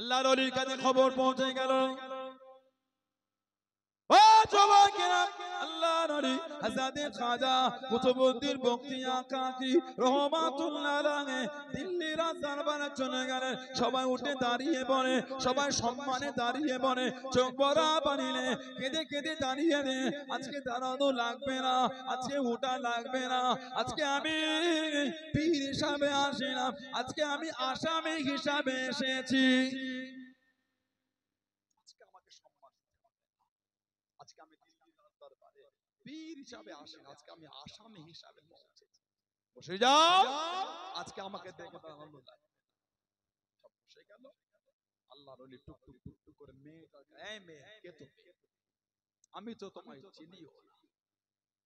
আল্লাহর ওলির কাছে খবর পৌঁছে গেল। ও যুবকেরা, আল্লাহর ওলি হযরত খাজা কুতুবউদ্দিন বখতিয়ার কাকি রহমাতুল্লাহ আলাইহি দিল্লির দরবারে চলে গেলেন। সবাই উঠে দাঁড়িয়ে পড়ে, সবাই সম্মানে দাঁড়িয়ে পড়ে, চোখ ভরা পানি নিয়ে কেঁদে কেঁদে দাঁড়িয়ে নেয়। আজকে দাঁড়ানো লাগবে না, আজকে ওঠা লাগবে না, আজকে আমি পীর হিসাবে আসিলাম, আজকে আমি আসামি হিসাবে এসেছি। আজকে আমি দিল্লির দরবারে পীর হিসাবে আসেন, আজকে আমি আসামি হিসাবে পৌঁছেছি। বসে যাও, আজকে আমাকে দেখে দাঁড়ানো লাগে। সব বসে গেল। আল্লাহর ওলি টুক টুক টুক টুক করে মেয়েটা, এই মেয়ে কে তুমি? আমি তো তোমায় চিনিও না,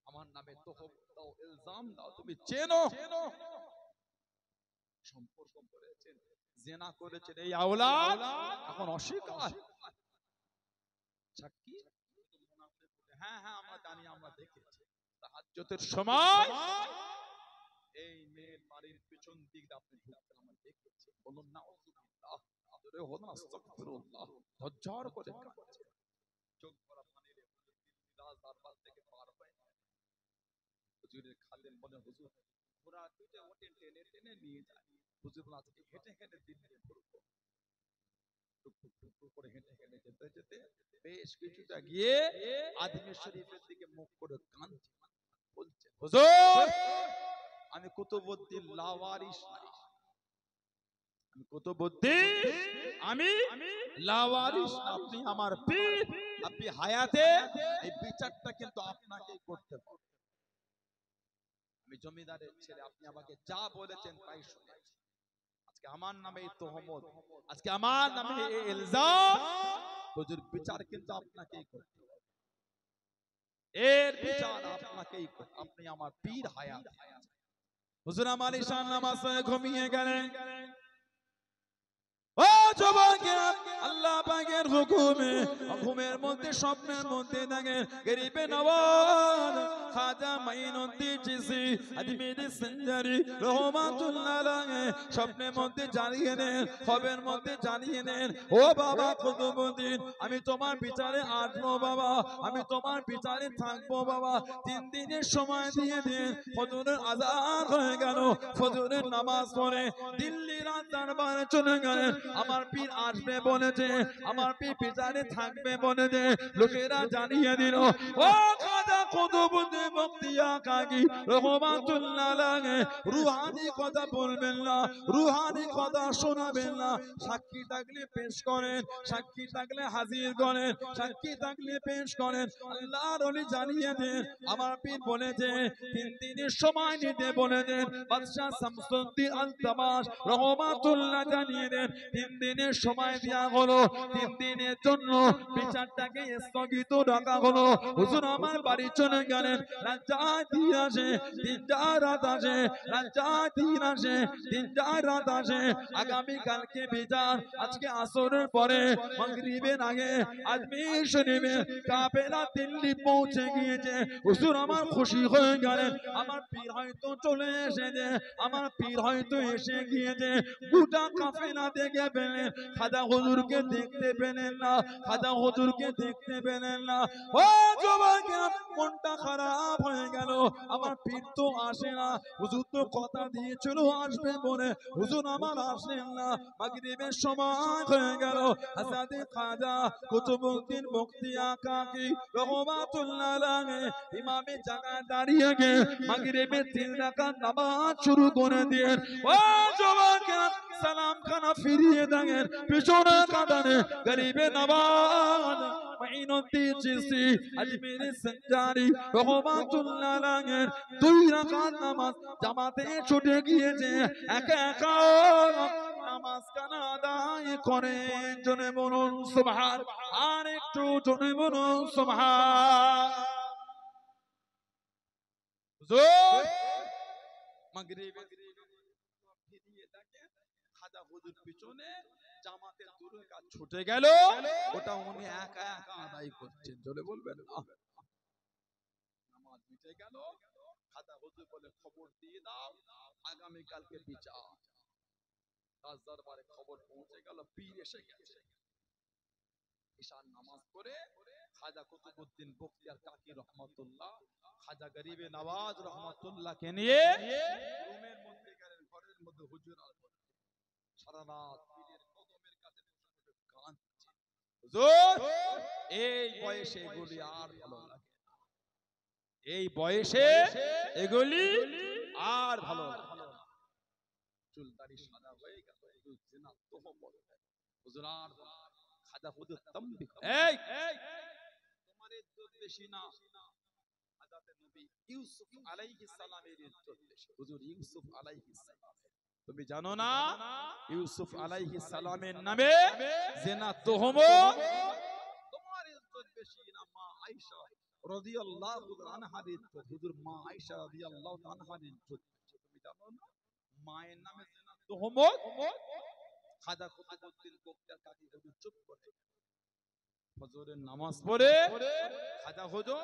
আমার নামে তোহমত দাও, ইলজাম দাও, তুমি চেনো? সম্পর্ক করেছেন, জিনা করেছেন এই আওলাদ, এখন অস্বীকার। সাক্ষী? হ্যাঁ হ্যাঁ আমরা জানি, আমরা দেখেছি। তাহাজ্জুদের সময় এই মেয়ের বাড়ির পিছন দিক দিয়ে আপনি ঢুকতেন, আমরা দেখেছি। বলুন নাউযুবিল্লাহ, জোরে বলুন আস্তাগফিরুল্লাহ। ঝরঝর করে কাঁদছে, চোখ ভরা পানি রে দিল্লির দরবার থেকে পার হয়ে হুজুরের খাদেম বলে, হুজুর ঘোড়া পিঠে ওঠে, টেনে টেনে নিয়ে যায়। হুজুর বলে, আজকে হেঁটে হেঁটে দিল্লি ঘুরবো। টুক টুক টুক টুক করে হেঁটে হেঁটে যেতে যেতে বেশ কিছুটা গিয়ে আজমির শরীফের দিকে মুখ করে কাঁদছে, বলছে, হুজুর আমি কুতুবউদ্দিন লাওয়ারিস না, আমি কুতুবউদ্দিন, আমি লাওয়ারিস না, আপনি আমার পীর, আপনি হায়াতে এই বিচারটা কিন্তু আপনাকেই করতে হবে। আমি জমিদারের ছেলে, আপনি আমাকে যা বলেছেন তাই শুনেছি। আজকে আমার নামে এই তোহমত, আজকে আমার নামে এই ইলজাম, হুজুর বিচার কিন্তু আপনাকেই করতে হবে, এর বিচার আপনাকেই করতে, আপনি আমার পীর হায়াত। হুজুর আমার ঈশান নামাজ পড়ে ঘুমিয়ে গেলেন। ও যুবকেরা, আল্লাহ পাকের হুকুমে ঘুমের মধ্যে স্বপ্নের মধ্যে দেখেন গরিবে নওয়াজ খাজা মাইনুদ্দিন চিশতি আজমিরি সঞ্জারি রহমাতুল্লাহ আলাইহি স্বপ্নের মধ্যে জানিয়ে দেন, খবরের মধ্যে জানিয়ে দেন, ও বাবা কুতুবউদ্দিন, আমি তোমার বিচারে আসবো বাবা, আমি তোমার বিচারে থাকবো বাবা। 3 দিনের সময় দিয়ে দেন। ফজরের আযান হয়ে গেল, ফজরের নামাজ পড়ে দিল্লির দরবারে চলে গেলেন। আমার পীর আসবে বলেছে, আমার পীর বিচারে থাকবে বলেছে, লোকেরা জানিয়ে দিল, ও খাজা কুতুবউদ্দিন বখতিয়ার কাকি রহমাতুল্লাহ আলাইহি রুহানি কথা বলবেন না, রুহানি কথা শোনাবেন না। সাক্ষী থাকলে পেশ করেন, সাক্ষী থাকলে হাজির করেন, সাক্ষী থাকলে পেশ করেন। আল্লাহর ওলি জানিয়ে দেন, আমার পীর বলেছে 3 দিনের সময় নিতে বলেছেন। বাদশা শামসুদ্দিন আল-তামাশ রহমাতুল্লাহ জানিয়ে দেন 3 দিনের সময় দেওয়া হলো, 3 দিনের জন্য বিচারটাকে স্থগিত রাখা হলো। হুজুর আমার বাড়ি চলে গেলেন, রাত দিন আসে, 3টা রাত আসে, রাত দিন আসে, 3টা রাত আসে। আগামী কালকে বিচার, আজকে আসরের পরে মাগরিবের আগে আজমির শরীফে কাফেলা দিল্লি পৌঁছে গিয়েছে। হুজুর আমার খুশি হয়ে গেলেন, আমার পীর হয়তো চলে এসেছে, আমার পীর হয়তো এসে গিয়েছে। গোটা কাফেলা দেখে পেলেন, খাজা হুজুরকে দেখতে পেলেন না, খাজা হুজুরকে দেখতে পেলেন না। ও যুবকেরা, মনটা খারাপ হয়ে গেল, আমার পীর তো আসে না, হুজুর তো কথা দিয়েছিল আসবে বলে, হুজুর আমার আসেন না। মাগরিবের সময় হয়ে গেল, হযরত খাজা কুতুবউদ্দিন বখতিয়ার কাকি রহমাতুল্লাহ আলাইহি ইমামের জায়গায় দাঁড়িয়ে গিয়ে মাগরিবের 3 রাকাত নামাজ শুরু করে দিলেন। ও যুবকেরা, সালাম খানা ফিরিয়ে দেখেন পিছনে কাঁদানে গরিবে নওয়াজ মাইনুদ্দিন চিশতি আজমিরি সঞ্জারি রহমাতুল্লাহ আলাইহি 2 রাকাত নামাজ জামাতে ছুটে গিয়েছে, একা একা নামাজ কানা আদায় করে। জনে বলুন সুবহান, আর একটু জনে বলুন সুবহান। হুজুর মাগরিবে ফিরিয়ে দেখে খাজা হুজুর পিছনে জামাতের 2 রাকাত ছুটে গেল, ওটা উনি একা একা আদায় করছেন। জোরে বলবেন না। নামাজ মিটে গেল, খাজা হুজুর বলে খবর দিয়ে দাও, আগামী কালকে বিচার। রাজ দরবারে খবর পৌঁছে গেল, পীর এসে গেছে। ঈশার নামাজ পড়ে খাজা কুতুবউদ্দিন বখতিয়ার কাকি রহমাতুল্লাহ, খাজা গরিবে নওয়াজ রহমাতুল্লাহকে নিয়ে রুমের মধ্যে গেলেন, ঘরের মধ্যে হুজুর আর সারা রাত পীরের কদমের কাছে বসে বসে কাঁদছে। হুজুর, এই বয়সে এগুলি আর ভালো লাগে না, এই বয়সে এগুলি আর ভালো লাগে না। চুল দাড়ি সাদা হয়ে গেল, হুজুর জিনা তোহমত, হুজুর আর খাজা হুজুর তম্বি, এই তোমার ইজ্জত বেশি না, হযরত নবী ইউসুফ আলাইহিস সালামের ইজ্জত বেশি। হুজুর ইউসুফ আলাইহিস সালাম, তুমি জানো না ইউসুফ আলাইহিস সালামের নামে জিনা তোহমত, তোমার ইজ্জত বেশি না মা আয়েশা রাদিয়াল্লাহু আনহার ইজ্জত। হুজুর মা আয়েশা রাদিয়াল্লাহু আনহার ইজ্জত, তুমি জানো না মায়ের নামে জিনা তোহমত। খাজা কুতুবউদ্দিন বখতিয়ার কাকি হুজুর চুপ করে ফজরের নামাজ পড়ে খাজা হুজুর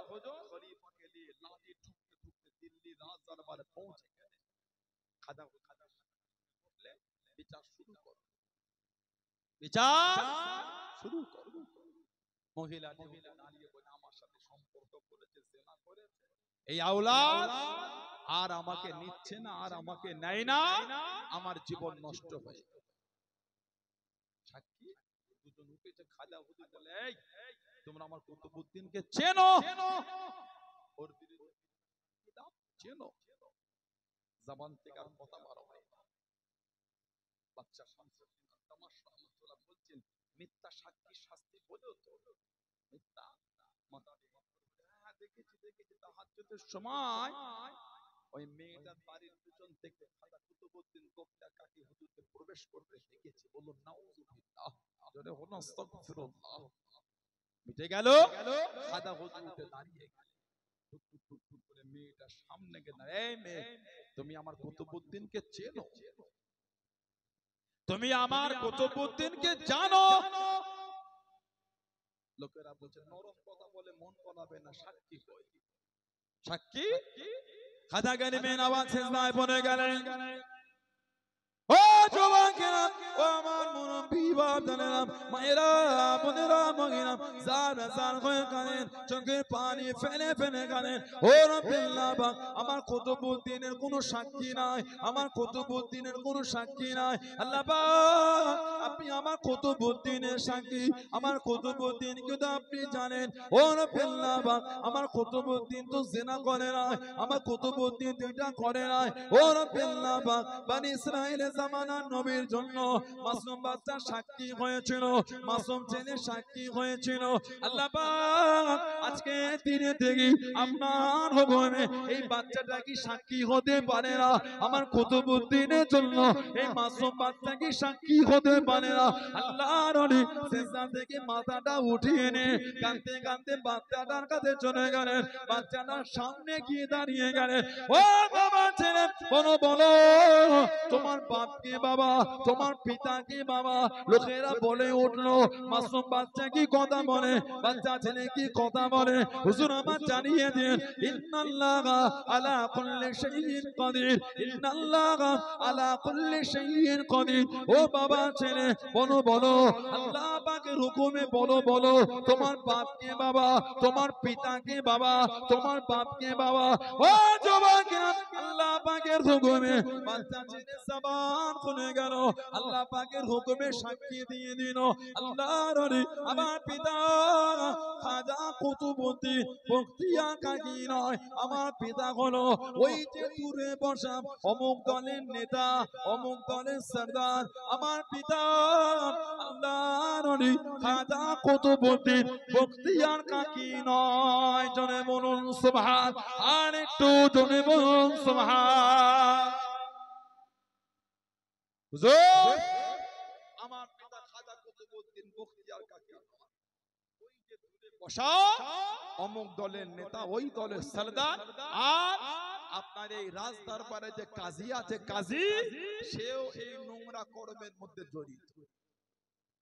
খলিফাকে নিয়ে লাঠি ঠুকতে ঠুকতে দিল্লি রাজ দরবারে পৌঁছে গেলেন। খাজা বললে, বিচার শুরু করো, বিচার শুরু করো। মহিলা দাঁড়িয়ে বলে, আমার সাথে সম্পর্ক করেছে, জিনা করেছে, এই আওলাদ আর আমাকে নিচ্ছে না, আর আমাকে নেয় না, আমার জীবন নষ্ট হয়ে গেল। সাক্ষী দুজন উঠেছে, খাজা হুজুর বলে, এই তোমরা আমার কুতুবউদ্দিনকে চেনো? ওর বিরুদ্ধে কিতাব চেনো? জবান থেকে আর কথা বার হয় না। বাচ্চা শামসুদ্দিন তামাশা রাহমাতুল্লাহ বলছেন, মিথ্যা সাক্ষী শাস্তি বলেও তো মিথ্যা মাথা হ্যাঁ দেখেছি তাহাজ্জুদের সময় ওই মেয়েটার বাড়ির পিছন থেকে খাজা কুতুবউদ্দিন বখতিয়ার কাকি হুজুরকে প্রবেশ করতে দেখেছি। বলুন নাউযুবিল্লাহ, জোরে বলুন আস্তাগফিরুল্লাহ। মিটে গেল। খাজা হুজুর উঠে দাঁড়িয়ে গেলেন, টুক টুক টুক টুক করে মেয়েটার সামনে গিয়ে দাঁড়ায়, এই মেয়ে তুমি আমার কুতুবউদ্দিনকে চেনো? তুমি আমার কুতুবউদ্দিনকে জানো? লোকেরা বলছে নরম কথা বলে মন করাবে না, সাক্ষী কই? সাক্ষী খাজা গরিবে নওয়াজ সিজদায় পড়ে গেলেন। ও যুবকেরা, ও আমার মুরব্বি বাপদানেরা, মায়েরা, বোনেরা, মহিলা, যারা যার হয়ে কাঁদেন, চোখের পানি ফেলে ফেলে কাঁদেন। ও রব্বিল্লাহ পাক, আমার কুতুবউদ্দিনের কোনো সাক্ষী নাই, আমার কুতুবউদ্দিনের কোনো সাক্ষী নাই। আল্লাহ পাক, আপনি আমার কুতুবউদ্দিনের সাক্ষী, আমার কুতুবউদ্দিনকে তো আপনি জানেন। ও রব্বিল্লাহ পাক, আমার কুতুবউদ্দিন তো জিনা করে না, আমার কুতুবউদ্দিন এটা করে না। ও রব্বিল্লাহ পাক, বনি ইসরাইলের জামানার নবীর জন্য মাসুম বাচ্চা সাক্ষী হয়েছিল, মাসুম ছেলে সাক্ষী হয়েছিল। আল্লাহ পাক আজকে দিনে থেকে আপনার হুকুমে এই বাচ্চাটা কি সাক্ষী হতে পারে না? আমার কুতুবউদ্দিনের জন্য এই মাসুম বাচ্চা কি সাক্ষী হতে পারে না? আল্লাহর ওলি সিজদা থেকে মাথাটা উঠিয়ে নে কাঁদতে কাঁদতে বাচ্চাটার কাছে চলে গেলেন, বাচ্চাটার সামনে গিয়ে দাঁড়িয়ে গেলেন। ও বাবা ছেলে, বলো বলো তোমার বাপকে বাবা, তোমার পিতাকে বাবা। লোকেরা বলে উঠলো, মাসুম বাচ্চা কি কথা বলে, বাচ্চা ছেলে কি কথা বলে? হুজুর আমার জানিয়ে দিন, ইন্নাল্লাহা আলা কুল্লি শাইইন কাদির, ইন্নাল্লাহা আলা কুল্লি শাইইন কাদির। ও বাবা ছেলে বলো বলো, আল্লাহ পাকের হুকুমে বলো বলো, তোমার বাপকে বাবা, তোমার পিতাকে বাবা, তোমার বাপকে বাবা। ও যুবকেরা, আল্লাহ পাকের হুকুমে বাচ্চা ছেলে জবান খুলে গেল, আল্লাহ পাকের হুকুমে সাক্ষী দিয়ে দিল, আল্লাহর ওলি আমার পিতা খাজা কুতুবউদ্দিন বখতিয়ার কাকি নয়, আমার পিতা হলো ওই যে দূরে বসা অমুক দলের নেতা, অমুক দলের সরদার। আমার পিতা আল্লাহর ওলি খাজা কুতুবউদ্দিন বখতিয়ার কাকি নয়। জনে বলুন সুবহান, আর একটু জনে বলুন সুবহান। হুজুর আমার পিতা খাজা কুতুবউদ্দিন বখতিয়ার কাকি নয়, ওই যে দূরে বসা অমুক দলের নেতা, ওই দলের সরদার। আর আপনার এই রাজ দরবারে যে কাজী আছে, কাজী সেও এই নোংরা কর্মের মধ্যে জড়িত।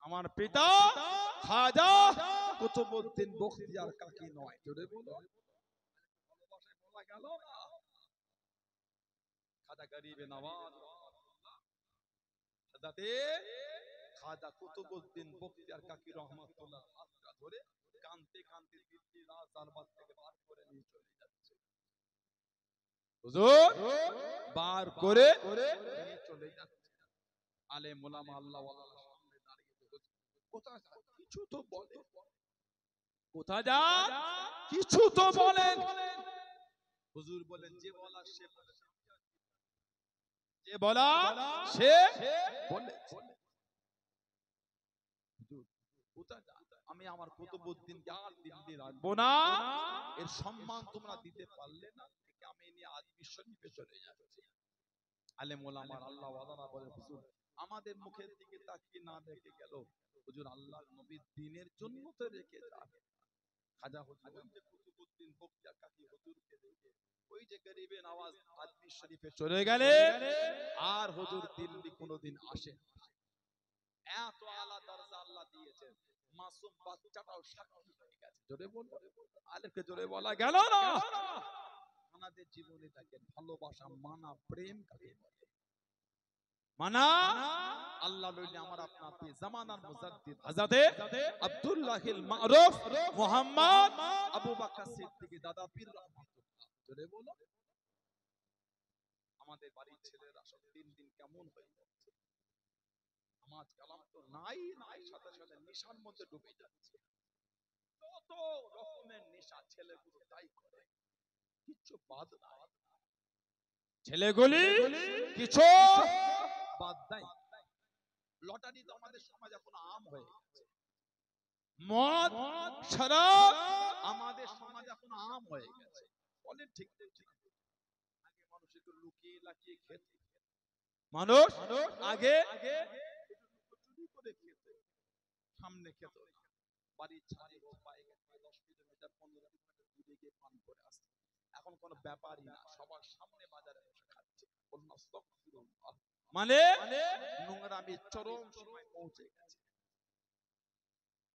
আমার পিতা খাজা কুতুবউদ্দিন বখতিয়ার কাকি নয়। জোরে বলো, ভালোবাসায় বলা গেল না। খাজা গরিবে নওয়াজ যাতে খাজা কুতুবউদ্দিন বখতিয়ার কাকি রহমাতুল্লাহ হাতটা ধরে কানতে কানতে দিল্লি রাজদরবার থেকে বার করে নিয়ে চলে যাচ্ছে। হুজুর বার করে নিয়ে চলে যাচ্ছে। আলেম ওলামা আল্লাহ ওয়ালার সামনে দাঁড়িয়ে কোথায় যায় কিছু তো বলে, কোথায় যা কিছু তো বলেন। হুজুর বলেন যে বলা সে বলে, যে বলা সে বলে। কোথায় যা আমি আমার কুতুবউদ্দিনকে আর দিল্লি রাখবো না, এর সম্মান তোমরা দিতে পারলে না, থেকে আমি নিয়ে আজমির শরীফে চলে যাচ্ছি। আলেম ওলামার আল্লাহ ওয়ালারা বলে হুজুর আমাদের মুখের দিকে তাকিয়ে না দেখে গেল, হুজুর আল্লাহর নবীর দ্বীনের জন্য তো রেখে যান। খাজা হুজুর যে কুতুবউদ্দিন বখতিয়ার কাকি হুজুরকে দেখে ওই যে গরিবে নওয়াজ আজমির শরীফে চলে গেলে আর হুজুর দিল্লি কোনোদিন আসে না। এত আলা দরজা আল্লাহ দিয়েছেন, মাসুম বাচ্চাটাও সাক্ষী হয়ে গেছে। জোরে বলো, আলেমকে জোরে বলা গেল না। আমাদের জীবনে দেখেন ভালোবাসা মানা প্রেম কাকে বলে? মানা আল্লাহ লইলে আমার আপনার পে জামানার মুজাদ্দিদ হযরতে আব্দুল্লাহিল মারুফ মুহাম্মদ আবু বকর সিদ্দিক দাদা পীর রহমাতুল্লাহ। জোরে বলো। আমাদের বাড়ির ছেলেরা সব দিন দিন কেমন হয়ে যাচ্ছে, নামাজ কালাম তো নাই নাই, সাথে সাথে নেশার মধ্যে ডুবে যাচ্ছে। কত রকমের নেশা ছেলেগুলো তাই করে, কিছু বাদ নাই। ছেলেগুলি কিছু বাদ নাই। লটারি তো আমাদের সমাজ এখন আম হয়ে গেছে, মদ শরাব আমাদের সমাজ এখন আম হয়ে গেছে। বলেন ঠিক বলছি না? আগে মানুষ একটু লুকিয়ে লাকিয়ে খেত, মানুষ আগে চুরি করে খেত, সামনে খেত না, বাড়ির ছাদে হোক বাইরে 10 কিলোমিটার 15 কিলোমিটার দূরে গিয়ে পান করে আসতো। এখন কোনো ব্যাপারই না, সবার সামনে বাজারে বসে খাচ্ছে। বলুন আস্তাগফিরুল্লাহ। মানে নোংরামি চরম সময় পৌঁছে গেছে,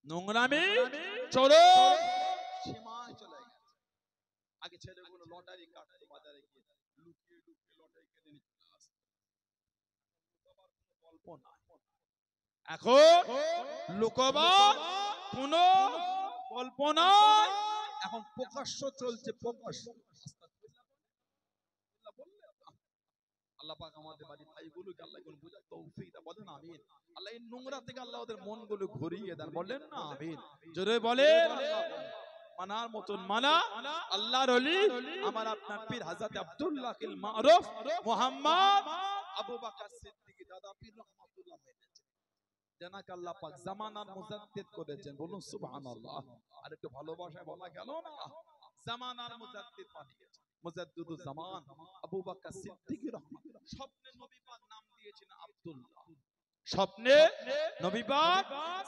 নোংরামি চরম সীমায় চলে গেছে। আগে ছেলেগুলো লটারি কাটতো, বাজারে গিয়ে লুকিয়ে লুকিয়ে লটারি কেটে নিয়ে চলে আসতো। গল্প না, এখন লুকোবার কোনো গল্প না, এখন প্রকাশ্য চলছে, প্রকাশ্য। আল্লাহ পাক আমাদের বাড়ির ভাইগুলোকে আল্লাহ গুলো বুঝায় তৌফিক দান, বলেন আমিন। আল্লাহ এই নোংরা থেকে আল্লাহ ওদের মনগুলো ঘুরিয়ে দেন, বলেন না আমিন। জোরে বলেন মানার মতন মানা। আল্লাহর ওলি আমার আপনার পীর হযরত আব্দুল্লাহিল মারুফ মুহাম্মদ আবু বকর সিদ্দিক দাদা পীর রহমাতুল্লাহ মেনেছেন, জানাকে আল্লাহ পাক জামানার মুজাদ্দিদ করেছেন। বলুন সুবহানাল্লাহ। আর একটু ভালোবাসায় বলা গেল না, জামানার মুজাদ্দিদ বানিয়েছেন, মুজাদ্দিদুজ জামান আবু বকর সিদ্দিক রহমাতুল্লাহ। স্বপ্নে নবী পাক নাম দিয়েছেন আব্দুল্লাহ, স্বপ্নে নবী পাক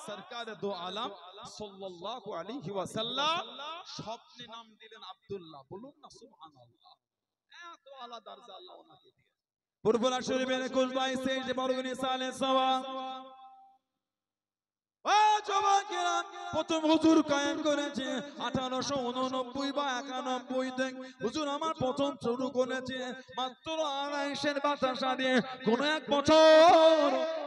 সরকার দো আলম সাল্লাল্লাহু আলাইহি ওয়াসাল্লাম স্বপ্নে নাম দিলেন আব্দুল্লাহ। বলুন না সুবহানাল্লাহ। এত আলা দরজা আল্লাহ ওনাকে দিয়েছেন। পুরপুরা শরীফের 21 22 যে বরগুনি সালে সওয়া প্রথম হুজুর কায়েম করেছে 1889 বা 91 হুজুর আমার প্রথম শুরু করেছে মাত্র 28 বাতাসা দিয়ে। কোন এক বছর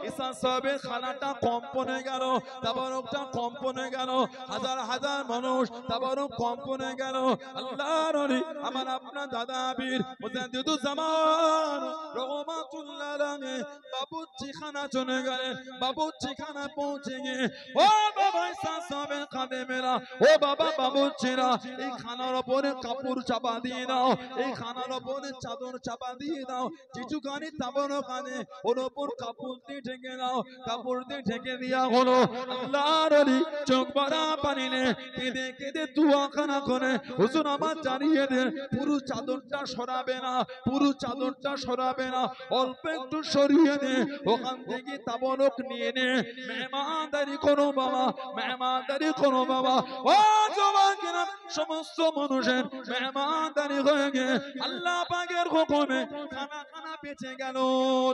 ঈসা সাহেবের খানাটা কম্পনে গেল, তাবারকটা কম্পনে গেল, হাজার হাজার মানুষ তাবারক কম্পনে গেল। আল্লাহর ওলি আমার আপনার দাদা পীর মুজাদ্দিদুজ জামান রহমাতুল্লাহ আলাইহি বাবুর্চি খানা চলে গেলেন। বাবুর্চি খানা পৌঁছে গিয়ে ও বাবা ঈসা সাহেবের খাদেমেরা, ও বাবা বাবুর্চিরা, এই খানার উপরে কাপড় চাপা দিয়ে দাও, এই খানার উপরে চাদর চাপা দিয়ে দাও, কিছুখানি তাবারকানে ওর উপর কাপড় দিয়ে ঢেকে দাও। কাপড় দিয়ে ঢেকে দেওয়া হলো। আল্লাহর ওলি চোখ ভরা পানি নে কেঁদে কেঁদে দুয়াখানা করে হুজুর আমার জানিয়ে দেন পুরো চাদরটা সরাবে না, পুরো চাদরটা সরাবে না, অল্প একটু সরিয়ে নে, ওখান থেকে তাবারক নিয়ে নে, মেহমানদারি করো বাবা, মেহমানদারি করো বাবা। ও জওয়ানেরা সমস্ত মানুষের মেহমানদারি হয়ে গিয়ে আল্লাহ পাকের হুকুমে খানা খানা বেঁচে গেল।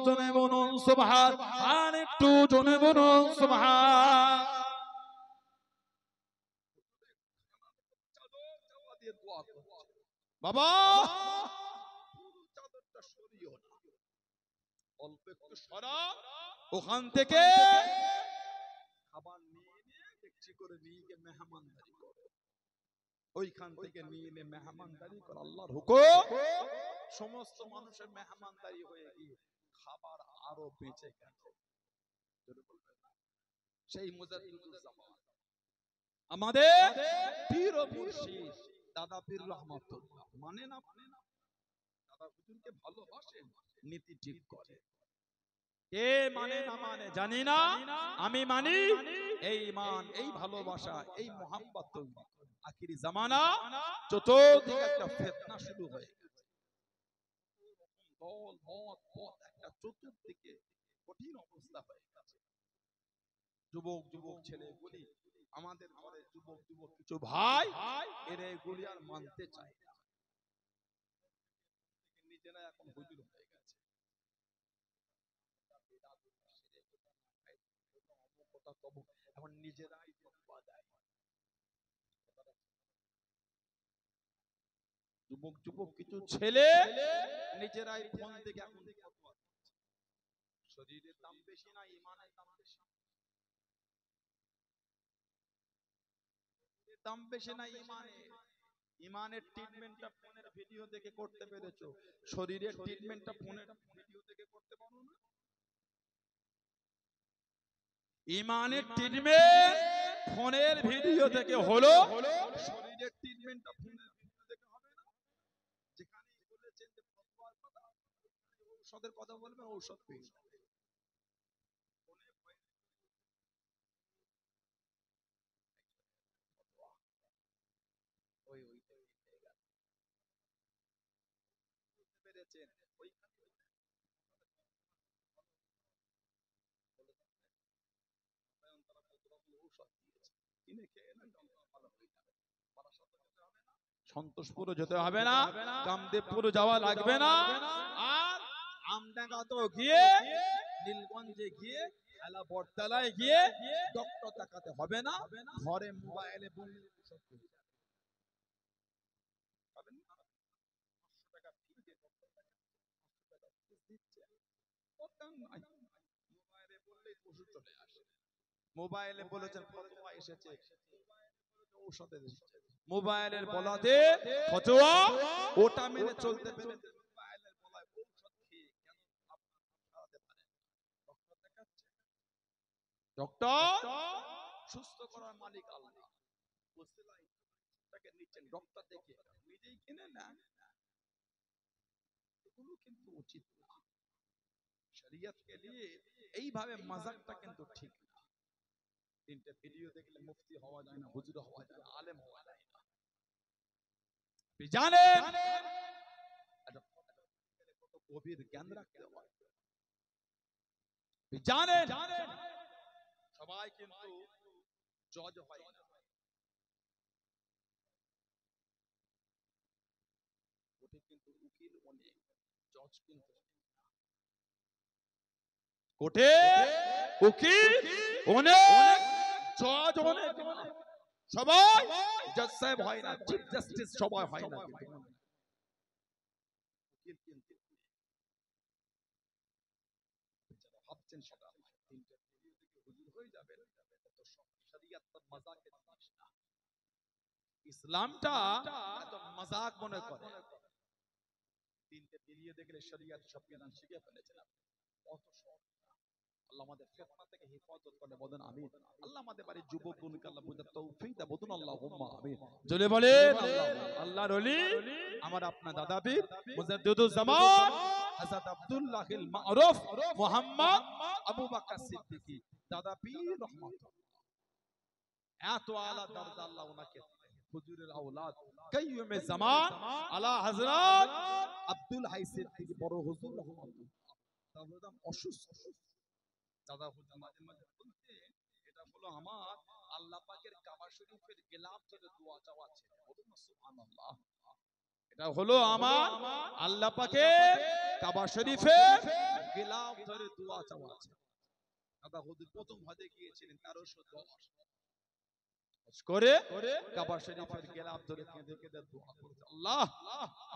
জনে বলুন সুবহান, আর একটু জনে বলুন সুবহান। বাবা চাদরটা সরিও না, অল্প একটু সরা, ওখান থেকে খাবার নিয়ে নিয়ে দেখছি করে নিয়ে গিয়ে মেহমানদারি করে, ওইখান থেকে নিয়ে নিয়ে মেহমানদারি করে আল্লাহর হুকুম সমস্ত মানুষের মেহমানদারি হয়ে গিয়ে খাবার আরো বেঁচে গেছে। সেই মুজাদ্দিদুল জামান আমাদের পীর ও মুর্শিদ দাদা পীর রহমাতুল্লাহ মানে না দাদা হুজুরকে ভালোবাসেন, নীতি ঠিক করে। কে মানে না মানে জানি না, আমি মানি। এই ইমান, এই ভালোবাসা, এই মোহাব্বত তৈরি করে। আখিরি জামানা চতুর্দিকে একটা ফিতনা শুরু হয়ে গেছে, দল মত পথ একটা চতুর্দিকে কঠিন অবস্থা হয়ে গেছে। যুবক যুবক ছেলেগুলি, আমাদের ঘরে যুবক যুবক কিছু ভাই এরা এগুলি আর মানতে চায় না, নিজেরা এখন হুজুর হয়ে গেছে। এখন নিজেরাই ফতোয়া দেয়। যুবক যুবক কিছু ছেলে নিজেরাই ফোন থেকে এখন ফতোয়া দিচ্ছে। শরীরের দাম বেশি না ইমানের দাম বেশি? দাম বেশি না ইমানের? ইমানের ট্রিটমেন্টটা ফোনের ভিডিও দেখে করতে পেরেছো, শরীরের ট্রিটমেন্টটা ফোনের ভিডিও দেখে করতে পারো না। ইমানের ট্রিটমেন্ট ফোনের ভিডিও থেকে হলো, শরীরের ট্রিটমেন্টটা ফোনের ভিডিও দেখে হবে না। যেখানে বলেছেন যে ফতোয়ার কথা, ঔষধের কথা বলবেন, ঔষধ পেয়ে যাবে। ওই ওই পেরেছেন ওইখানে সন্তোষপুর যেতে হবে না, কামদেবপুর যাওয়া লাগবে না, আর আমডাঙ্গা তো গিয়ে নীলগঞ্জে গিয়ে খেলা বটতলায় গিয়ে ডক্টর দেখাতে হবে না, ঘরে মোবাইলে বললে সব পেয়ে যাবে। পাবেন না? 500 টাকা ফি দিয়ে ডক্টর দেখাচ্ছে, 500 টাকা ফিস দিচ্ছে, ওটা নাই। মোবাইলে বললেই ওষুধ চলে আসে। মোবাইলে বলেছেন ফতোয়া এসেছে, ঔষধে এসেছে। মোবাইলের বলাতে ফতোয়া ওটা মেনে চলতে পেরে মোবাইলের বলায় ঔষধ খেয়ে কেন আপনার সারাতে পারেন? ডক্টর দেখাচ্ছে, ডক্টর সুস্থ করার মালিক আল্লাহ, ওসিলাটাকে নিচ্ছেন ডক্টর দেখে, নিজেই কিনে নেন। এগুলো কিন্তু উচিত না। শরীয়তকে নিয়ে এইভাবে মাজাকটা কিন্তু ঠিক না। তিনটে ভিডিও দেখলে মুফতি হওয়া যায় না, হুজুর হওয়া যায় না, আলেম হওয়া যায় না। জানেন কত গভীর জ্ঞান রাখতে হয়। জানেন সবাই কিন্তু জজ হয় না, ওটা কিন্তু উকিল অনেক, জজ কিন্তু কোটে উকিল অনেক, জজ অনেক। সবাই জজ সাহেব হয় না, চিফ জাস্টিস সবাই হয় না। উকিল কিন্তু ভাবছেন সেটা তিনটে ভিডিও থেকে হুজুর হয়ে যাবেন, তো শরীয়ত তো মাজাকের জিনিস না। ইসলামটা এত মাজাক মনে করে। তিনটে ভিডিও দেখলে শরীয়ত সব বিধান শিখে ফেলেছেন আপনি, অত সহজ না। আল্লাহ আমাদের ফিতনা থেকে হেফাজত করে, বলেন আমিন। আল্লাহ আমাদের বাড়ি যুবক গুণকে আল্লাহ বুঝার তৌফিক দেয়, বলুন আল্লাহুম্মা আমিন। জোরে বলেন আল্লাহ। আল্লাহর ওলি আমার আপনার দাদা পীর মুজাদ্দিদুল জামান হযরত আব্দুল্লাহিল মারুফ মুহাম্মদ আবু বকর সিদ্দিকী দাদা পীর রহমাতুল্লাহ। এত আলা দরজা আল্লাহ ওনাকে হুজুরের আওলাদ কাইয়ুমে জামান আলা হযরত আব্দুল হাই সিদ্দিকী বড় হুজুর রহমাতুল্লাহ। দাদা অসুস্থ, দাদা হুজুর মাঝে মাঝে বলতে এটা হলো আমার আল্লাহ পাকের কাবা শরীফের গিলাফ ধরে দোয়া চাওয়া ছিল, বলুন না সুবহানাল্লাহ। এটা হলো আমার আল্লাহ পাকের কাবা শরীফের গিলাফ ধরে দোয়া চাওয়া ছিল। দাদা হুজুর প্রথম হজে গিয়েছিলেন 1310 করে কাবা শরীফের গিলাফ ধরে কেঁদে কেঁদে দোয়া করেছে, আল্লাহ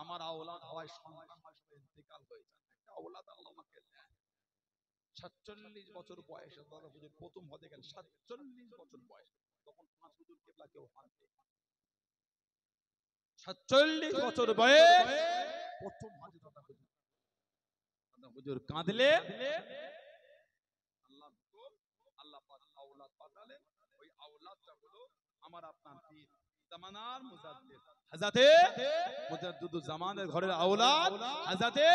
আমার আওলাদ হয়, সন্তান হয়, সব ইন্তেকাল হয়ে যায়, একটা আওলাদ আল্লাহ আমাকে দেন। 47 বছর বয়সে দাদা হুজুর প্রথম হতে গেল, 47 বছর বয়স, তখন 5 হুজুর কেবলা কেউ হাঁটে, 47 বছর বয়স প্রথম হজে দাদা হুজুর কাঁদলেন। আল্লাহ আল্লাহ পাক আওলাদ পাঠালেন, ওই আওলাদটা হলো আমার আপনার পীর জামানার মুজাদ্দিদ হযরতে মুজাদ্দিদুজ জামানের ঘরের আওলাদ হযরতে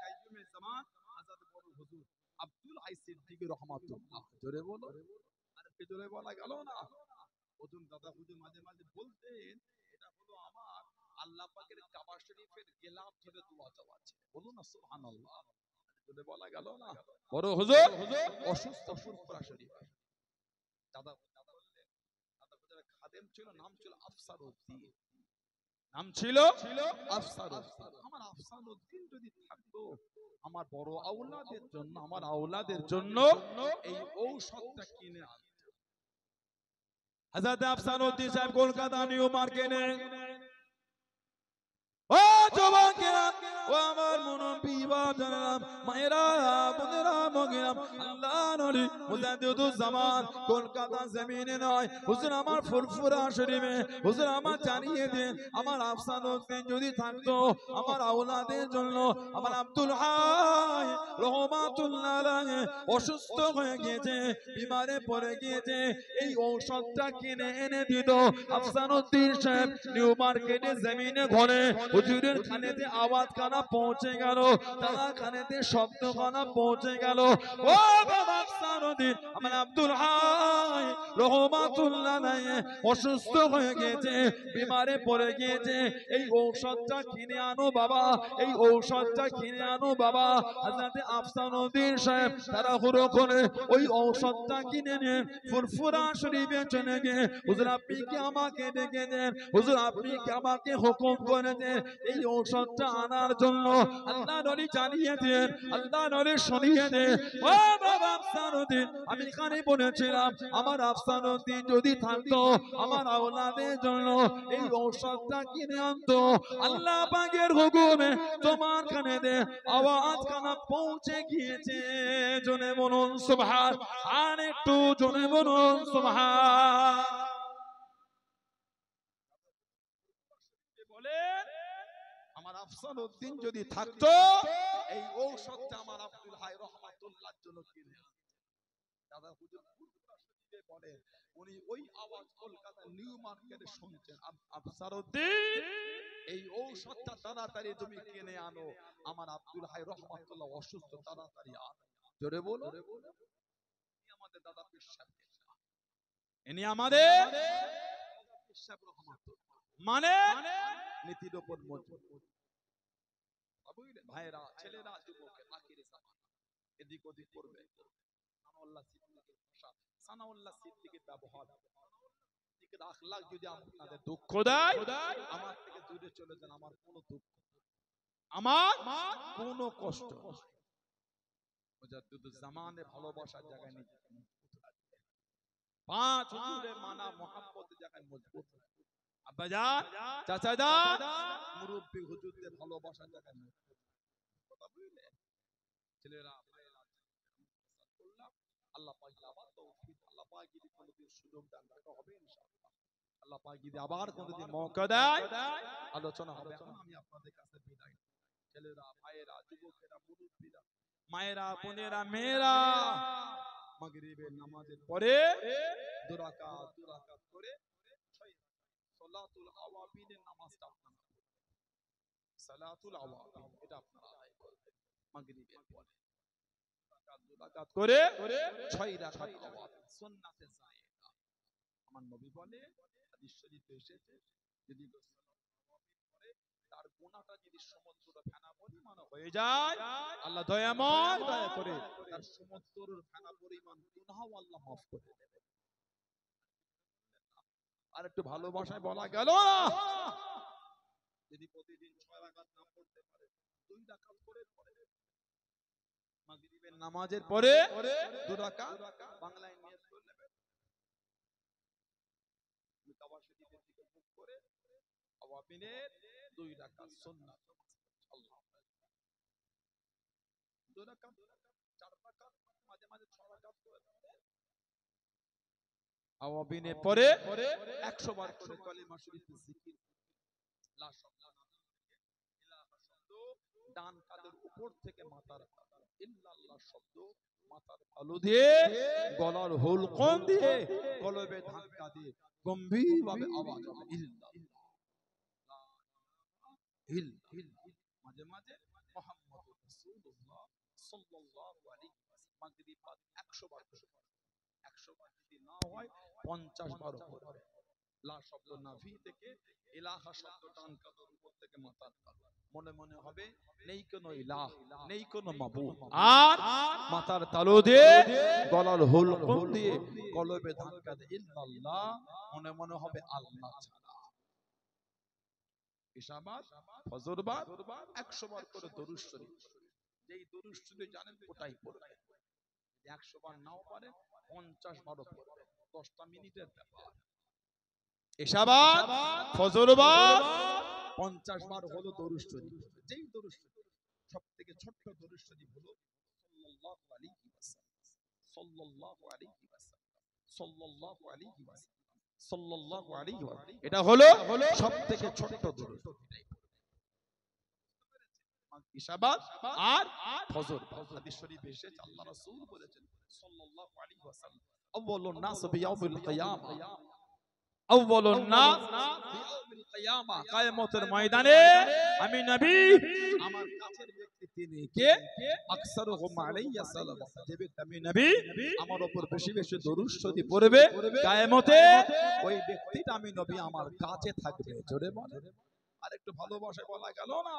কাইয়ুমে জামান হযরত বড় হুজুর আব্দুল হাই সিদ্দিকী রহমাতুল্লাহ। জোরে বলো, আর একটু জোরে বলা গেল না? প্রথম দাদা হুজুর মাঝে মাঝে বলতেন, এটা হলো আমার আল্লাহ পাকের কাবা শরীফের গেলাফ ধরে দোয়া চাওয়া আছে। বলুন না সুবহানাল্লাহ, জোরে বলা গেল না? বড় হুজুর অসুস্থ ফুরফুরা শরীফ দাদা দাদা বললেন, দাদা হুজুরের খাদেম ছিল, নাম ছিল আফসারউদ্দিন, নাম ছিল আফসারউদ্দিন। আমার আফসারউদ্দিন যদি থাকতো, আমার বড় আওলাদের জন্য, আমার আওলাদের জন্য এই ঔষধটা কিনে আনতো। হযরত আফসারউদ্দিন সাহেব কলকাতা নিউ মার্কেটে, ও যুবকেরা, ও আমার মুনব্বী বাজারা, মায়েরা, বোনেরা, মগেরা, আল্লাহর নবী মুজাদ্দিদুজ জামান কলকাতা জমিনে নয়, হুজুর আমার ফুরফুরা শরীফে, হুজুর আমার জানিয়ে দেন, আমার আফসারউদ্দিন যদি থাকতো, আমার আওলাদের জন্য, আমার আব্দুল হাই রহমাতুল্লাহ আলাইহি অসুস্থ হয়ে গিয়েছে, বিমারে পড়ে গিয়েছে, এই ঔষধটা কিনে এনে দিত আফসারউদ্দিন সাহেব নিউ মার্কেটে জমিনে ঘরে। হুজুরের কানেতে আওয়াজ কানা পৌঁছে গেল, তারা কানেতে শব্দ কানা পৌঁছে গেল, ও বাবা আফসারউদ্দিন, আমার আব্দুল হাই রহমাতুল্লাহ আলাইহি অসুস্থ হয়ে গিয়েছে, বিমারে পড়ে গিয়েছে, এই ঔষধটা কিনে আনো বাবা, এই ঔষধটা কিনে আনো বাবা। হযরত আফসারউদ্দিন সাহেব তাড়াহুড়ো করে ওই ঔষধটা কিনে নিয়ে ফুরফুরা শরীফে চলে গিয়ে, হুজুর আপনি কি আমাকে ডেকে দেন, হুজুর আপনি কি আমাকে হুকুম করে দেন এই ঔষধটা আনার জন্য? আল্লাহ নবী জানিয়ে দেন, আল্লাহ নবী শুনিয়ে দেন, ও বাবা আফসারউদ্দিন, আমি এখানে বলেছিলাম আমার আফসারউদ্দিন যদি থাকতো, আমার আওলাদের জন্য এই ঔষধটা কিনে আনতো। আল্লাহ পাকের হুকুমে তোমার কানে দে আওয়াজ কানা পৌঁছে গিয়েছে। জোরে বলুন সুবহান, আর একটু জোরে বলুন সুবহান। বলেন, আমার আফসারউদ্দিন যদি থাকতো, এই ঔষধটা আমার আব্দুল হাই রহমাতুল্লাহর জন্য কিনে আনতো। দাদা হুজুর ফুরফুরা শরীফে বলেন, উনি ওই আওয়াজ কলকাতা নিউ মার্কেটে শুনছেন, আফসারউদ্দিন এই ঔষধটা তাড়াতাড়ি তুমি কিনে আনো, আমার আব্দুল হাই রহমাতুল্লাহ অসুস্থ, তাড়াতাড়ি আনো। জোরে বলো, আমাদের দাদা পীর সাহেব, ইনি আমাদের পীর সাহেব রহমাতুল্লাহ মানে নীতির উপর মজবুত। বুঝলেন ভাইরা, ছেলেরা, যুবকের আখিরি জামান এদিক ওদিক করবে। সানাউল্লাহ সিদ্দিকীর ভাষা, সানাউল্লাহ সিদ্দিকীর ব্যবহার, সিদ্দিকীর আখলাক যদি আপনাদের দুঃখ দেয়, আমার থেকে দূরে চলে যান, আমার কোনো দুঃখ, আমার কোনো কষ্ট। মুজাদ্দিদুজ জামানের ভালোবাসার জায়গায় নিজেকে মজবুত রাখবে, পাঁচ হুজুরের মানা মুহাব্বতের জায়গায় মজবুত রাখবে, আব্বাজান, চাচাজান, মুরব্বী হুজুরদের ভালোবাসার জায়গায় মজবুত রাখবে। কথা বুঝলেন? ছেলেরা, ভাইয়েরা, করলাম, আল্লাহ পাক আবার তৌফিক, আল্লাহ পাক যদি কোনোদিন সুযোগ দেন, দেখা হবে ইনশাআল্লাহ। আল্লাহ পাক যদি আবার কোনোদিন মৌকা দেয়, আলোচনা হবে। এখন আমি আপনাদের কাছে বিদায়। ছেলেরা, ভাইয়েরা, যুবকেরা, মুরব্বীরা, মায়েরা, বোনেরা, মেয়েরা, মাগরিবের নামাজের পরে দু রাকাত করে সালাতুল আওয়াবিনের নামাজটা আপনারা পড়বেন। সালাতুল আওয়াবিন এটা আপনারা আদায় করবেন মাগরিবের পরে। দু রাকাত করে 6 রাকাত আওয়াবিন সুন্নাতে জায়েদা। আমার নবী বলে, হাদিস শরীফে এসেছে, যদি তার গুনাহটা যদি সমুদ্র ফেনা পরিমাণ হয়ে যায়, আল্লাহ দয়াময় দয়া করে তার সমুদ্রের ফেনা পরিমাণ গুনাহও আল্লাহ মাফ করে দেবে। আর একটু ভালোবাসায় বলা গেল না, যদি প্রতিদিন 6 রাকাত না পড়তে পারে, 2 রাকাত করে পড়ে, মাগরিবের নামাজের পরে 2 রাকাত বাংলায় নিয়ত করে নেবেন, কাবা শরীফের দিকে মুখ করে আওয়াবিনের 2 রাকাত সুন্নাত, আল্লাহ 2 রাকাত 4 মাঝে মাঝে 6 রাকাত করে আওয়াবিনের পরে 100 বার করে কালিমা শরীফ জিকির লা শব্দ ইলাহা শব্দ ডান কাঁধের উপর থেকে মাথার ইল্লাল্লাহ শব্দ মাথার তালু দিয়ে গলার হুলকম দিয়ে কলবে ধাক্কা দিয়ে গম্ভীরভাবে আওয়াজ হবে ইল্লাল্লাহ মাঝে মাঝে মুহাম্মদুর রাসূলুল্লাহ সাল্লাল্লাহু আলাইহি ওয়াসাল্লাম মাগরিব 100 বার করে 100 বার যদি না হয় 50 বার পড়বে লা শব্দ নাভি থেকে ইলাহা শব্দ ডান কাঁধের উপর থেকে মাথার তালু মনে মনে হবে নেই কোনো ইলাহ নেই কোনো মাবুদ আর মাথার তালু দিয়ে গলার হুলকুম দিয়ে কলবে ধাক্কা দিয়ে ইল্লাল্লাহ মনে মনে হবে আল্লাহ ছাড়া ইশাবাত ফজরবাদ 100 বার করে দরুদ শরীফ যেই দরুদ শরীফ জানেন ওটাই পড়বেন 100 বার নাও পারে 50 বারও পড়বেন 10টা মিনিটের ব্যাপার ইশাবাত ফজরবাদ 50 বার হলো দরুদ শরীফ যেই দরুদ শরীফ সবথেকে ছোট দরুদ শরীফ হলো সাল্লাল্লাহু আলাইহি ওয়াসাল্লাম সাল্লাল্লাহু আলাইহি ওয়াসাল্লাম সাল্লাল্লাহু আলাইহি ওয়াসাল্লাম সাল্লাল্লাহু আলাইহি ওয়াসাল্লাম এটা হলো সবথেকে ছোট দরুদ ইশাবাত আর ফজর হাদিস শরীফে এসেছে আল্লাহ রাসূল বলেছেন সাল্লাল্লাহু আলাইহি ওয়াসাল্লাম আউয়ালুন নাস বিয়াউমিল কিয়ামা আউয়ালুন নাস বিয়াউমিল কিয়ামা কিয়ামতের ময়দানে আমি নবী আমার কাছের ব্যক্তি তিনি কে আকসারুহুম আলাইয়া সালাম যে ব্যক্তি আমি নবী আমার উপর বেশি বেশি দরুদ শরীফ পড়বে কিয়ামতে ওই ব্যক্তিটা আমি নবী আমার কাছে থাকবে জোরে বলে আর একটু ভালোবাসা বলা গেল না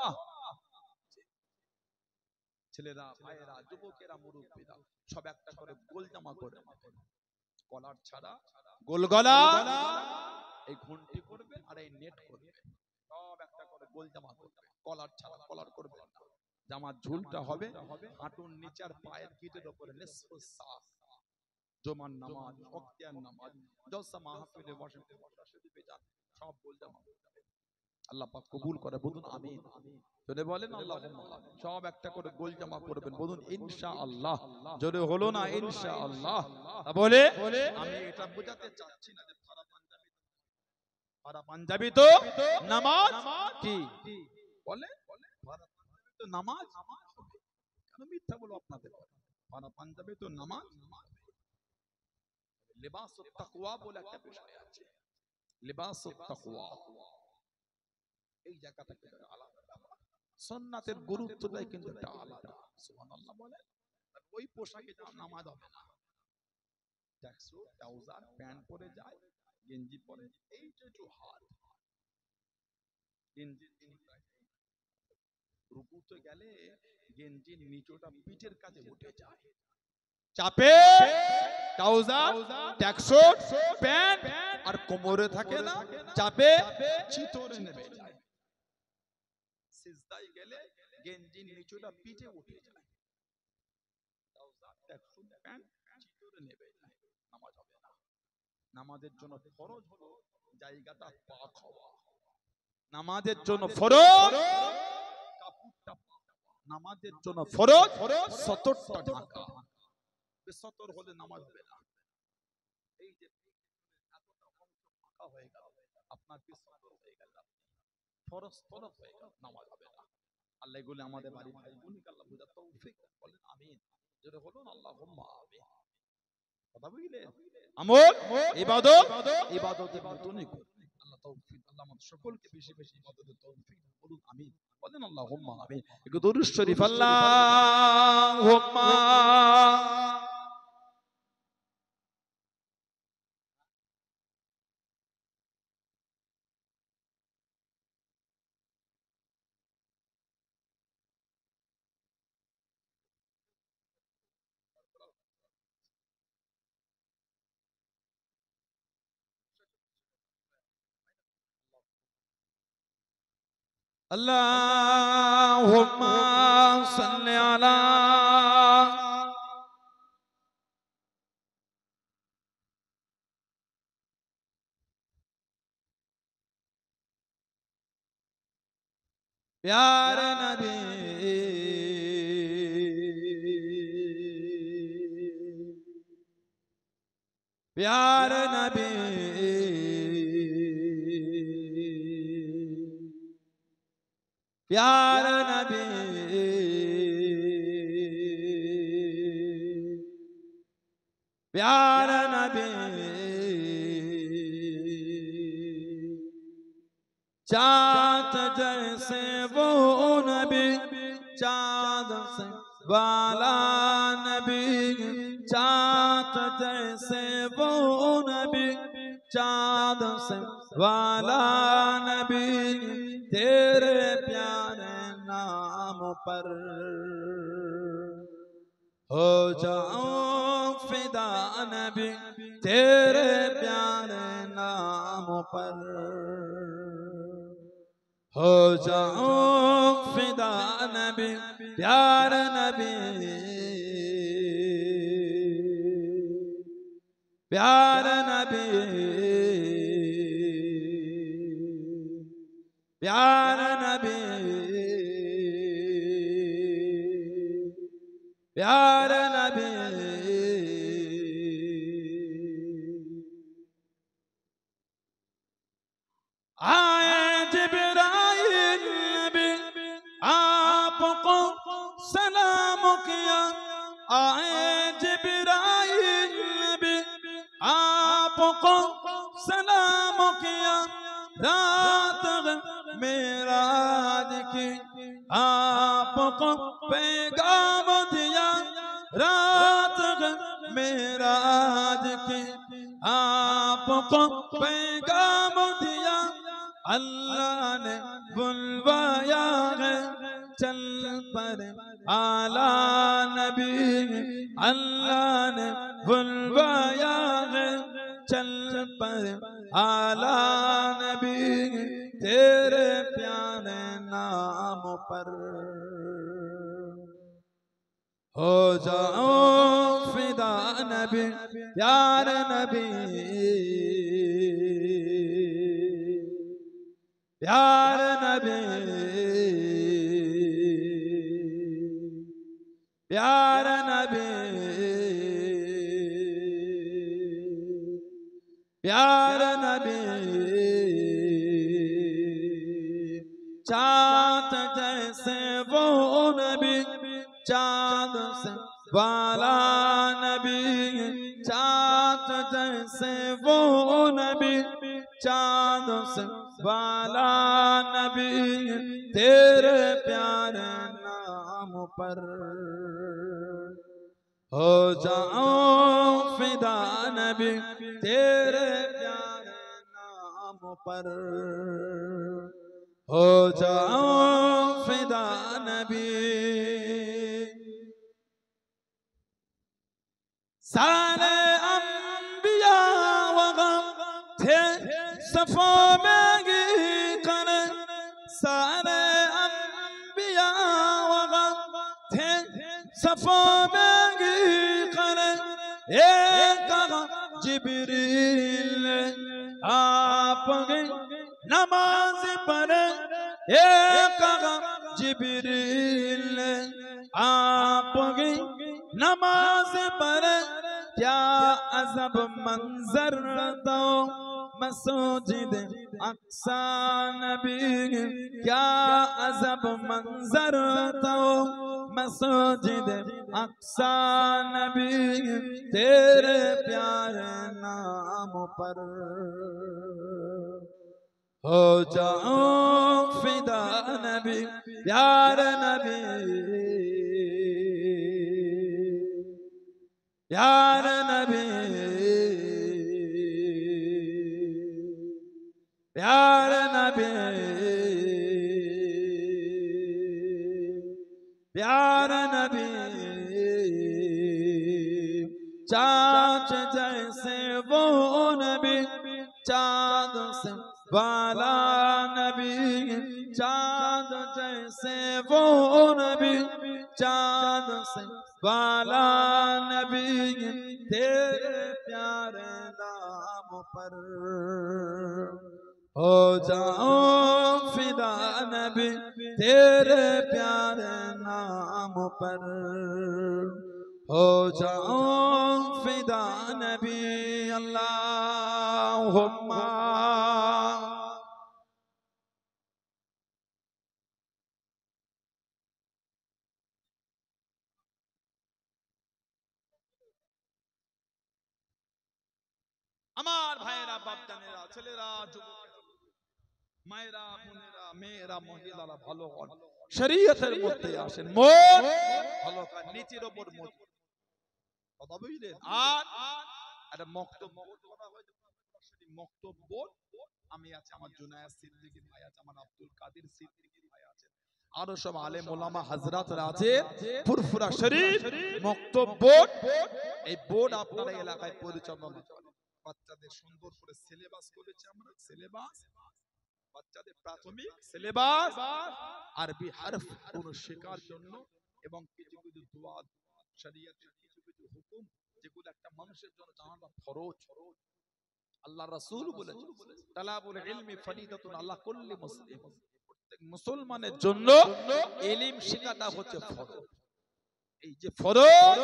ছেলেরা ভাইয়েরা যুবকেরা মুরব্বীরা সব একটা করে গোল জামা করে কলার ছাড়া গোল গলা এই ঘন্টি করবে আর এই নেট করবে সব একটা করে গোল জামা করবে কলার ছাড়া কলার করবে না জামার ঝুলটা হবে হাঁটুর নিচে আর পায়ের গিটের উপরে নিসফু সাক জুমার নামাজ ওয়াক্তিয়ার নামাজ জলসা মাহফিলে বসে দিবে যান সব গোল জামা আল্লাহ পাক কবুল করে বলুন আমিন জোরে বলেন আল্লাহুম্মা সব একটা করে গোল জামা করবেন বলুন ইনশাআল্লাহ জোরে হলো না ইনশাআল্লাহ বলে আমি এটা বোঝাতে চাচ্ছি না যে পারা পাঞ্জাবি তো নামাজ কি বলে পারা পাঞ্জাবি তো নামাজ হবে কেন মিথ্যা বলো আপনাদের পারা পাঞ্জাবি তো নামাজ লিবাসুত তাকওয়া বলে একটা বিষয় আছে লিবাসুত তাকওয়া এই জায়গাটা কিন্তু আলাদা সুন্নাতের গুরুত্বটাই কিন্তু একটা আলাদা সুবহানাল্লাহ বলে ওই পোশাকে যা নামাজ হবে না দেখছো ট্রাউজার প্যান্ট পরে যায় গেঞ্জি পরে এই যে একটু হাত গেঞ্জি রুকুতে গেলে গেঞ্জির নিচটা পিঠের কাছে উঠে যায় চাপে ট্রাউজার ট্যাক্সুট প্যান্ট আর কোমরে থাকে না চাপে চিতরে নেমে যায় সিজদায় গেলে গেঞ্জির নিচটা পিঠে উঠে যায় ট্রাউজার ট্যাক্সুট প্যান্ট চিতরে নেমে যায় নামাজ হবে না নামাজের জন্য ফরজ হলো জায়গাটা পাক হওয়া নামাজের জন্য ফরজ কাপড়টা নামাজের জন্য ফরজ সতরটা ঢাকা বেসতর হলে নামাজ হবে না এই যে এতটা অংশ ফাঁকা হয়ে গেল আপনার বেসতর হয়ে গেল ফরজ ফরজ হয়ে গেল নামাজ হবে না আল্লাহ এগুলো আমাদের বাড়ি ভাই বোনকে আল্লাহ বুঝা তৌফিক বলেন আমিন যেটা বলুন আল্লাহুম্মা আমিন কথা বুঝলেন আমল ইবাদতের মতনই করুন আল্লাহ তৌফিক আল্লাহ আমাদের সকলকে বেশি বেশি ইবাদতের তৌফিক বলুন আমিন বলেন আল্লাহুম্মা আমিন একটু দরুদ শরীফ আল্লাহুম্মা Allahumma salli ala प्यारे नबी प्यार नबी प्यार नबी प्यार नबी चाँद जैसे वो नबी चाँद से वाला नबी चाँद जैसे वो नबी चाँद से वाला नबी तेरे प्यारे नाम पर हो जाऊं फिदा नबी तेरे प्यारे नाम पर हो जाऊं फिदा नबी प्यार नबी प्यार नबी प्यार नबी प्यार नबी आए जिब्राइल नबी आपको सलाम किया आए जिब्राइल नबी आपको सलाम किया रात मेराज की आपको पैगाम दिया रात मेराज की आपको पैगाम दिया अल्लाह ने बुलवाया है चल पर आला नबी अल्लाह ने बुलवाया है चल पर आला नबी तेरे प्यारे नाम पर हो जाओ फिदा नबी प्यार नबी प्यार नबी प्यार नबी प्यार नबी चाँद जैसे वो नबी चाँद से वाला नबी चाँद जैसे वो नबी चाँद से वाला नबी तेरे प्यारे नाम पर हो जाऊं फिदा नबी तेरे प्यारे नाम पर हो जाऊं फिदा नबी सारे अंबिया वगैरह थे सफों में गिर सारे अंबिया वगैरह थे सफों में गिर एक जिब्रील आप नमाज पढ़े एक जिब्रील आप नमाज पढ़े क्या अजब मंजर तो मसूजिद अक्सा नबी क्या अजब मंजर तो मसूजिद अक्सा नबी तेरे प्यारे नाम पर हो जाऊं फिदा नबी प्यार नबी प्यार नबी प्यार नबी प्यार नबी चाँद जैसे वो नबी चाँद से वाला नबी चाँद जैसे वो नबी चाँद से वाला नबी तेरे प्यारे नाम पर हो जाऊं फिदा नबी तेरे प्यारे नाम पर हो जाऊं फिदा नबी আল্লাহুম্মা আমার ভাইয়েরা, বাপজানেরা, ছেলেরা, যুবকেরা, মায়েরা, বোনেরা, মেয়েরা, মহিলারা ভালো হন, শরীয়তের মধ্যে আসেন, মন ভালো করেন, নিচের ওপর মজবুত, কথা বুঝলেন? আর একটা বক্তব্য করা হয়, বক্তব্য আমি আছে, আমার জুনায়েদ সিদ্দিকী ভাই আছে, আমার আব্দুল কাদের সিদ্দিকী ভাই আছে, আরো সব আলেম ওলামা হাজরাতরা আছে, ফুরফুরা শরীফ বক্তব্য। এই বোর্ড আপনারা এলাকায় পরিচালনা করেন। বাচ্চাদের সুন্দর করে সিলেবাস করেছি আমরা, সিলেবাস বাচ্চাদের প্রাথমিক সিলেবাস, আরবি হরফ কোন শেখার জন্য, এবং কিছু কিছু দোয়া, শরীয়তের কিছু কিছু হুকুম যেগুলো একটা মানুষের জন্য জানাটা ফরজ। আল্লাহ রাসূল বলেছেন, তালাবুল ইলমি ফরিদাতুন আলা কুল্লি মুসলিম, প্রত্যেক মুসলমানের জন্য ইলম শেখাটা হচ্ছে ফরজ। এই যে ফরজ,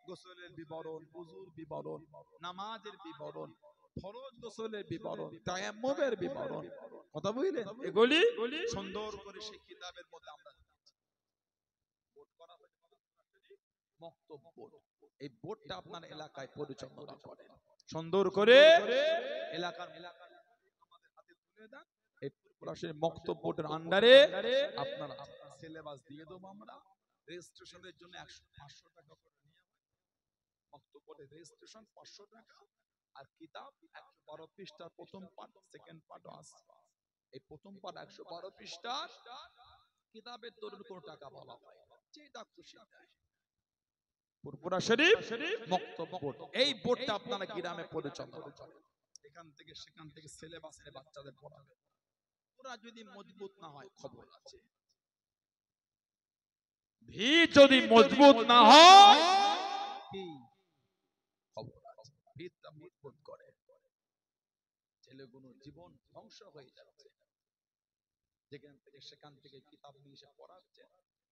গোসলের বিবরণ, ওযুর বিবরণ, নামাজের বিবরণ, ফরজ গোসলের বিবরণ, তায়াম্মুমের বিবরণ, কথা বুঝলেন? এগুলি সুন্দর করে সেই কিতাবের মধ্যে আমরা বোর্ড করা হয়েছে, বক্তব্য বোর্ড। এই বোর্ডটা আপনার এলাকায় পরিচালনা করেন সুন্দর করে, এলাকার আমাদের হাতে তুলে দেন। এই পুরোপুরি বক্তব্য বোর্ডের আন্ডারে আপনারা সিলেবাস দিয়ে দেবো আমরা। রেজিস্ট্রেশনের জন্য 500 টাকা করে নিয়ে বক্তব্যের রেজিস্ট্রেশন 500 টাকা, আর কিতাব 112 পৃষ্ঠার প্রথম পার্ট, সেকেন্ড পার্ট আছে। এই প্রথম পার্ট 112 পৃষ্ঠা, কিতাবের দরুন কোন টাকা বলা হয়, যেটা খুশি দেয়। পুরপুরা শরীফ বক্তব্য বোর্ড, এই বোর্ডটা আপনারা গ্রামে পরিচালনা করেন। এখান থেকে সেখান থেকে সিলেবাসে বাচ্চাদের পড়াবেন। ওরা যদি মজবুত না হয়, খবর আছে, ভিত যদি মজবুত না হয়, খবর আছে, ভিতটা মজবুত করে ছেলেগুলো জীবন ধ্বংস হয়ে যাচ্ছে। যেখান থেকে সেখান থেকে কিতাব নিয়ে এসে পড়াচ্ছে,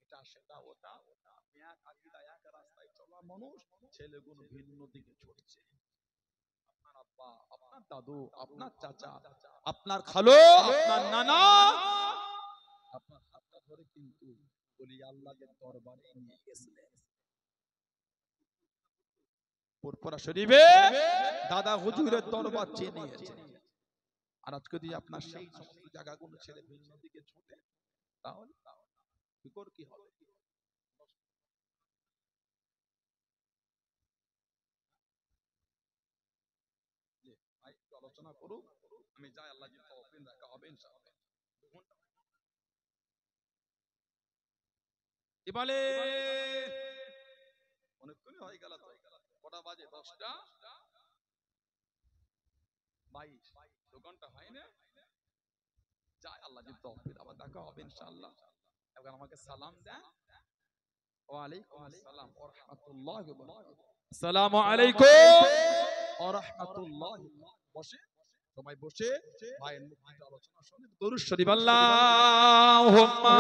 এটা সেটা ওটা, এক আকীদা এক রাস্তায় চলা মানুষ, ছেলেগুলো ভিন্ন দিকে ছুটছে। আপনার আব্বা, আপনার দাদু, আপনার চাচা, আপনার খালো, আপনার নানা আপনার হাতটা ধরে কিন্তু বলি আল্লাহর দরবারে নিয়ে গেছিলেন। পুরপুরা শরীফে দাদা হুজুরের দরবার চেয়ে নিয়েছে। আর আজকে যদি আপনার সেই সমস্ত জায়গাগুলো ছেড়ে ভিন্ন দিকে ছুটে, তাহলে বিকর কি হবে? ভাই একটু আলোচনা করুক, আমি যাই, আল্লাহ যদি তৌফিক দেখা হবে ইনশাআল্লাহ। এবারে অনেকক্ষণ হয়ে গেল তো, কটা বাজে? 10টা 22, 2 ঘন্টা হয় না? যাই, আল্লাহ যদি তৌফিক আবার দেখা হবে ইনশাআল্লাহ। এখন আমাকে সালাম দেন। ওয়া আলাইকুম আসসালাম ওয়া রাহমাতুল্লাহি ওয়া বারাকাতুহু। আসসালামু আলাইকুম ওয়া রাহমাতুল্লাহি। বসে, সবাই বসে ভাইয়ের মুখ থেকে আলোচনা শুনে দরুদ শরীফ আল্লাহুম্মা